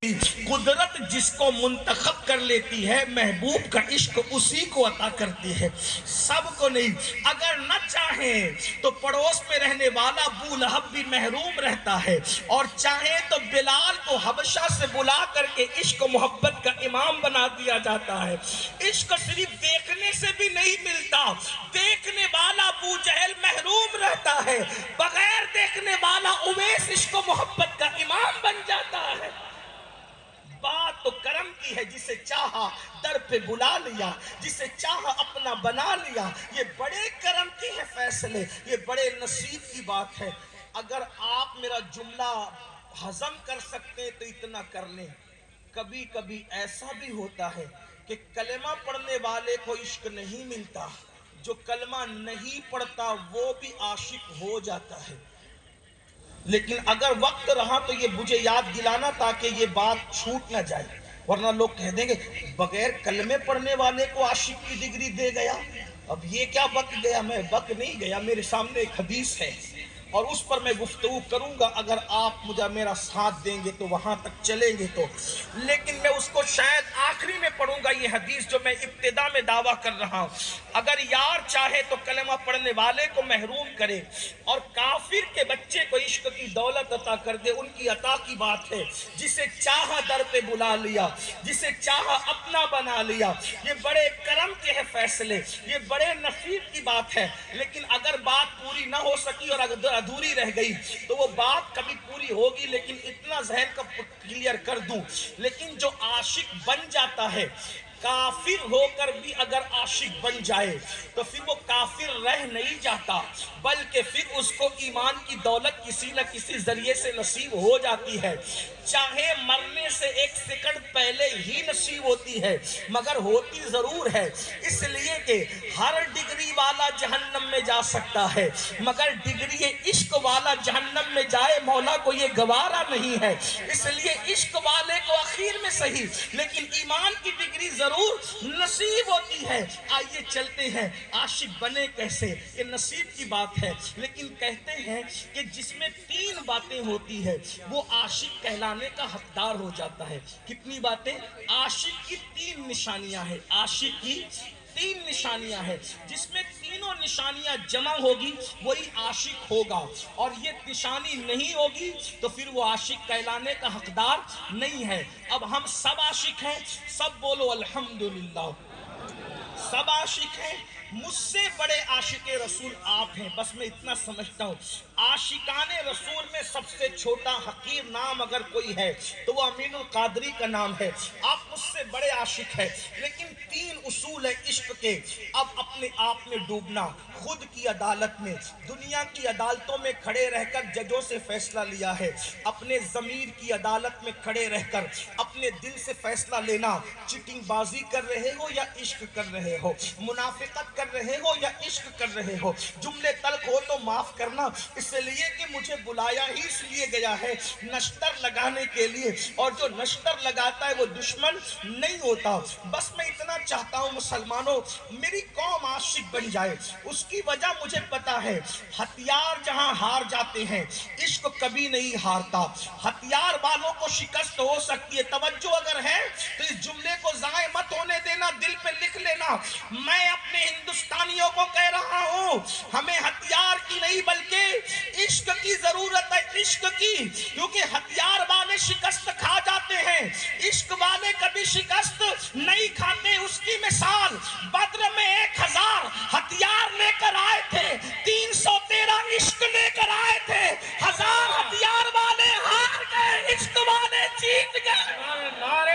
قدرت جس کو منتخب کر لیتی ہے محبوب کا عشق اسی کو عطا کرتی ہے، سب کو نہیں۔ اگر نہ چاہیں تو پڑوس میں رہنے والا ابو لہب بھی محروم رہتا ہے، اور چاہیں تو بلال کو حبشہ سے بلا کر کے عشق و محبت کا امام بنا دیا جاتا ہے۔ عشق صرف دیکھنے سے بھی نہیں ملتا، دیکھنے والا ابو جہل محروم رہتا ہے، بغیر دیکھنے والا اویس عشق و محبت کا امام بن جاتا ہے۔ بات تو کرم کی ہے، جسے چاہا در پہ بلا لیا، جسے چاہا اپنا بنا لیا۔ یہ بڑے کرم کے ہیں فیصلے، یہ بڑے نصیب کی بات ہے۔ اگر آپ میرا جملہ ہضم کر سکتے ہیں تو اتنا کر لیں۔ کبھی کبھی ایسا بھی ہوتا ہے کہ کلمہ پڑھنے والے کو عشق نہیں ملتا، جو کلمہ نہیں پڑھتا وہ بھی عاشق ہو جاتا ہے۔ لیکن اگر وقت رہا تو یہ مجھے یاد دلانا تاکہ یہ بات چھوٹ نہ جائے، ورنہ لوگ کہہ دیں گے بغیر کلمے پڑھنے والے کو عاشق کی ڈگری دے گیا۔ اب یہ کیا بک گیا؟ میں بک نہیں گیا، میرے سامنے ایک حدیث ہے اور اس پر میں گفتگو کروں گا۔ اگر آپ مجھے میرا ساتھ دیں گے تو وہاں تک چلیں گے تو، لیکن میں اس کو شاید آخری میں پڑھوں گا، یہ حدیث جو میں ابتدا میں دعویٰ کر رہا ہوں۔ اگر یار چاہے تو کلمہ پڑھنے والے کو محروم کرے اور کافر کے بچے کو عشق کی دولت عطا کر دے، ان کی عطا کی بات ہے۔ جسے چاہا در پہ بلا لیا، جسے چاہا اپنا بنا لیا۔ یہ بڑے کرم کے ہیں فیصلے، یہ بڑے نصیب کی بات ہے۔ لیکن اگر بات پوری نہ ہو سکی اور اگر ادھوری رہ گئی تو وہ بات کبھی پوری ہوگی، لیکن اتنا ذہن کا کلیئر کر دوں، لیکن جو عاشق بن جاتا ہے، کافر ہو کر بھی اگر عاشق بن جائے تو پھر وہ کافر رہ نہیں جاتا، بلکہ پھر اس کو ایمان کی دولت کسی نہ کسی ذریعے سے نصیب ہو جاتی ہے۔ چاہے مرنے سے ایک سیکنڈ پہلے ہی نصیب ہوتی ہے، مگر ہوتی ضرور ہے، اس لیے کہ ہر ڈگری والا جہنم میں جا سکتا ہے، مگر ڈگری عشق والا جہنم میں جائے مولا کو یہ گوارا نہیں ہے۔ اس لیے عشق والے کو اخیر میں صحیح لیکن ایمان کی ڈگری ضرور نصیب ہوتی ہے۔ آئیے چلتے ہیں، عاشق بنے کیسے، یہ نصیب کی بات ہے۔ لیکن کہتے ہیں کہ جس میں 3 باتیں ہوتی ہے وہ عاشق کہلانے کا حقدار ہو جاتا ہے۔ کتنی باتیں؟ عاشق کی 3 نشانیاں ہیں، عاشق کی 3 نشانیاں ہیں، جس میں تینوں نشانیاں جمع ہوگی وہی عاشق ہوگا، اور یہ نشانی نہیں ہوگی تو پھر وہ عاشق کہلانے کا حقدار نہیں ہے۔ اب ہم سب عاشق ہیں، سب بولو الحمدللہ۔ سب عاشق ہیں، مجھ سے بڑے عاشق رسول آپ ہیں، بس میں اتنا سمجھتا ہوں۔ عاشقان رسول میں سب سے چھوٹا حقیر نام اگر کوئی ہے تو وہ امین القادری کا نام ہے۔ آپ مجھ سے بڑے عاشق ہیں، لیکن 3 اصول ہے عشق کے۔ اب اپنے آپ میں ڈوبنا، خود کی عدالت میں، دنیا کی عدالتوں میں کھڑے رہ کر ججوں سے فیصلہ لیا ہے، اپنے ضمیر کی عدالت میں کھڑے رہ کر اپنے دل سے فیصلہ لینا۔ چیٹنگ بازی کر رہے ہو یا عشق کر رہے ہو، منافقت کر رہے ہو یا عشق کر رہے ہو، جملے تلخ ہو تو معاف کرنا، اس لیے کہ مجھے بلایا ہی اس لیے گیا ہے نشتر لگانے کے لیے، اور جو نشتر لگاتا ہے وہ دشمن نہیں ہوتا۔ بس میں اتنا چاہتا ہوں مسلمانوں، میری قوم عاشق بن جائے۔ اس کی وجہ مجھے پتا ہے، ہتھیار جہاں ہار جاتے ہیں عشق کبھی نہیں ہارتا۔ ہتھیار والوں کو شکست ہو سکتی ہے، توجہ اگر ہے تو اس جملے کو ضائع مت ہونے دینا، دل پہ لکھ لینا۔ میں اپنے ہندوستانیوں کو کہہ رہا ہوں، ہمیں ہتھیار کی نہیں بلکہ عشق کی ضرورت ہے، عشق کی، کیونکہ ہتھیار والے شکست کھا جاتے ہیں، عشق والے کبھی شکست نہیں کھاتے۔ اس کی مثال بدر میں 1000 ہتھیار لے کر آئے تھے، 313 عشق لے کر آئے تھے۔ 1000 ہتھیار والے ہار گئے، عشق والے جیت گئے۔